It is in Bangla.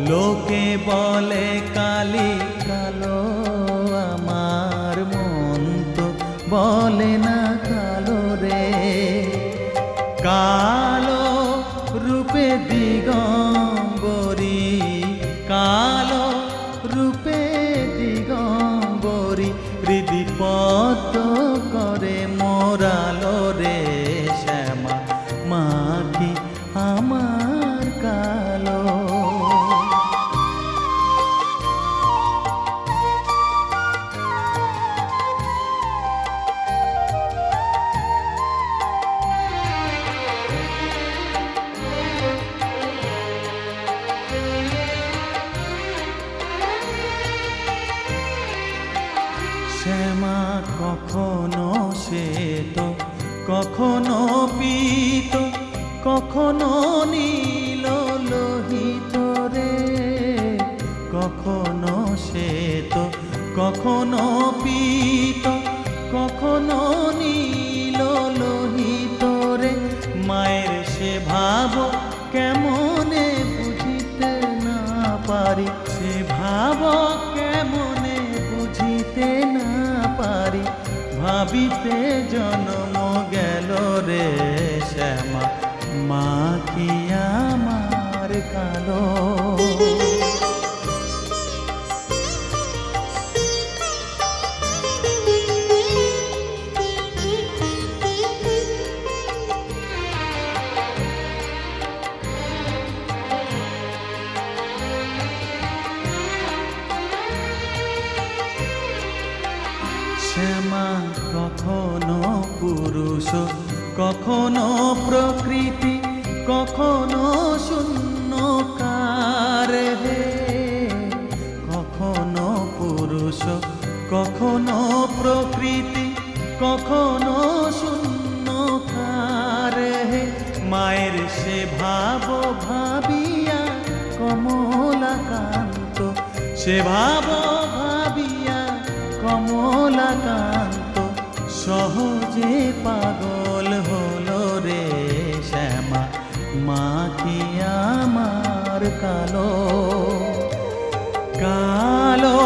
লোকে বলে কালি কালো, আমার মন তো বলে না কালো রে। কালো রূপে দিগম্বরী, কালো রূপে দিগম্বরী, হৃদি পদ্ম করে মোরালো রে শ্যামা, মা কি আমার কালো। শ্যামা কখনো শ্বেত, কখনো পীত, কখনো নীল লোহিত রে। কখনো শ্বেত, কখনো পীত, কখনো নীল লোহিত রে। মায়ের সে ভাব কেমনে বুঝিতে না পারি, সে ভাব কেমনে বুঝিতে না পারি, ভাবিতে জন্ম গেল রে শ্যামা, মা কি আমার কালো। শ্যামা কখনো পুরুষ, কখনো প্রকৃতি, কখনো শূন্যকার হে। কখনো পুরুষ, কখনো প্রকৃতি, কখনো শূন্যকার হে। মায়ের সে ভাব ভাবিয়া কমলাকান্ত, সে ভাব ভাবিয়া কমলাকান্ত, সহজে পাগল হলো রে শ্যামা, মা কি আমার কালো। কালো